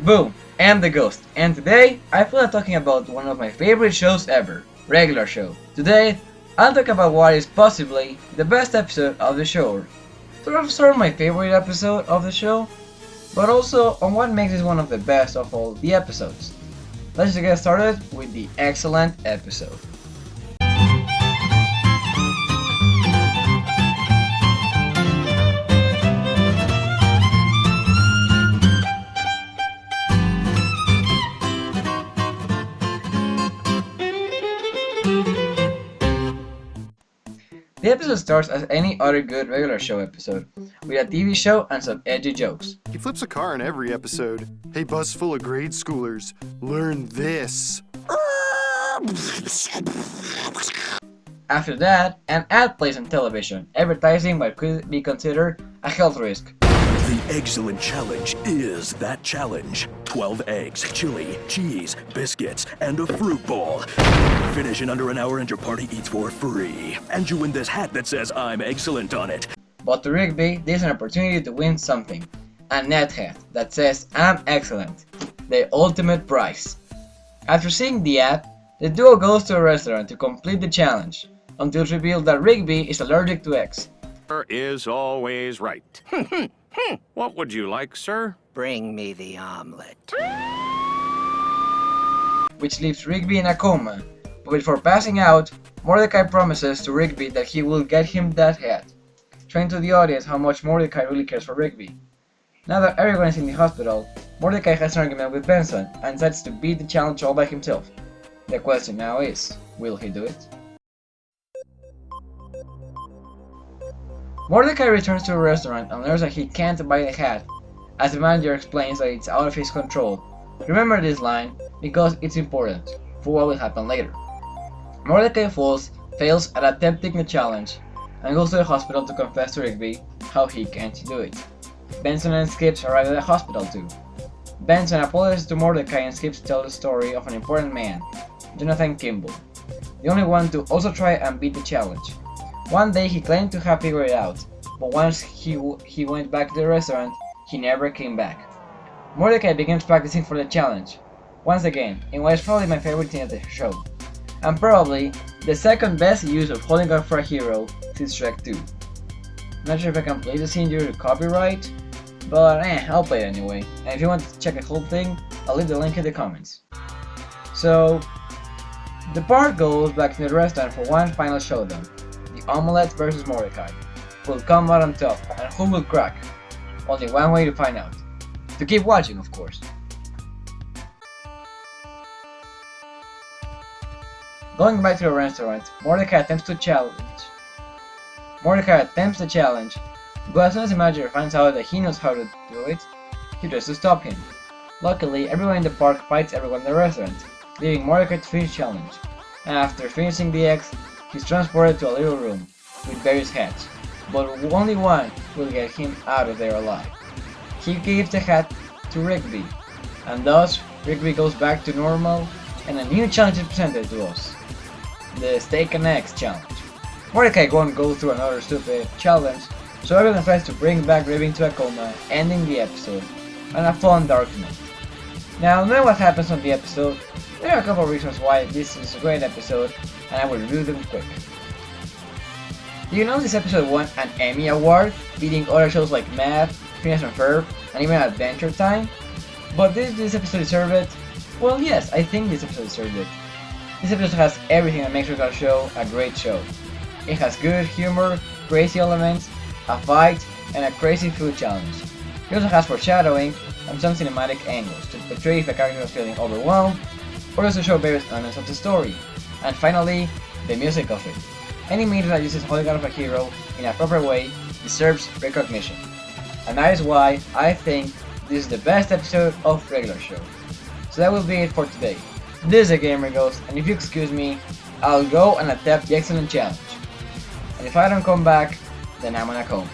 Boom! I'm the Ghost, and today I feel like talking about one of my favorite shows ever, Regular Show. Today, I'll talk about what is possibly the best episode of the show, sort of my favorite episode of the show, but also on what makes it one of the best of all the episodes. Let's just get started with the excellent episode. The episode starts as any other good regular show episode, with a TV show and some edgy jokes. He flips a car in every episode. Hey, bus full of grade schoolers, learn this. After that, an ad plays on television, advertising what could be considered a health risk. The Eggscellent challenge is that challenge. 12 eggs, chili, cheese, biscuits, and a fruit ball. Finish in under an hour and your party eats for free. And you win this hat that says I'm excellent on it. But to Rigby, there's an opportunity to win something. A net hat that says I'm excellent. The ultimate prize. After seeing the ad, the duo goes to a restaurant to complete the challenge, until it's revealed that Rigby is allergic to eggs. Is always right. What would you like, sir? Bring me the omelet. Which leaves Rigby in a coma, but before passing out, Mordecai promises to Rigby that he will get him that hat, showing to the audience how much Mordecai really cares for Rigby. Now that everyone is in the hospital, Mordecai has an argument with Benson and decides to beat the challenge all by himself. The question now is, will he do it? Mordecai returns to the restaurant and learns that he can't buy the hat, as the manager explains that it's out of his control. Remember this line, because it's important for what will happen later. Mordecai fails at attempting the challenge, and goes to the hospital to confess to Rigby how he can't do it. Benson and Skips arrive at the hospital too. Benson apologizes to Mordecai and Skips tell the story of an important man, Jonathan Kimball, the only one to also try and beat the challenge. One day he claimed to have figured it out, but once he went back to the restaurant, he never came back. Mordecai begins practicing for the challenge, once again, in what is probably my favorite scene of the show, and probably the second best use of holding on for a hero since Shrek 2. Not sure if I can play the scene due to copyright, but I'll play it anyway, and if you want to check the whole thing, I'll leave the link in the comments. So, the part goes back to the restaurant for one final showdown. The omelette versus Mordecai. Who will come out on top, and who will crack? Only one way to find out. To keep watching, of course. Going back to the restaurant, Mordecai attempts the challenge, but as soon as the manager finds out that he knows how to do it, he tries to stop him. Luckily, everyone in the park fights everyone in the restaurant, leaving Mordecai to finish the challenge, and after finishing the eggs, he's transported to a little room with various hats, but only one will get him out of there alive. He gives the hat to Rigby, and thus Rigby goes back to normal, and a new challenge is presented to us. The Steak and Eggs challenge. Mordecai won't go through another stupid challenge, so everyone tries to bring back Rigby into a coma, ending the episode on a fun dark note. Now, knowing what happens on the episode, there are a couple of reasons why this is a great episode, and I will review them quick. Do you know this episode won an Emmy Award, beating other shows like Math, Phineas and Ferb, and even Adventure Time? But did this episode deserve it? Well, yes, I think this episode deserved it. This episode has everything that makes Regular Show a great show. It has good humor, crazy elements, a fight, and a crazy food challenge. It also has foreshadowing and some cinematic angles to portray if a character is feeling overwhelmed, or just to show various elements of the story. And finally, the music of it. Any media that uses Holding Out of a Hero in a proper way deserves recognition. And that is why I think this is the best episode of Regular Show. So that will be it for today. This is a Gamer Ghost, and if you excuse me, I'll go and attempt the Eggscellent challenge. And if I don't come back, then I'm gonna come.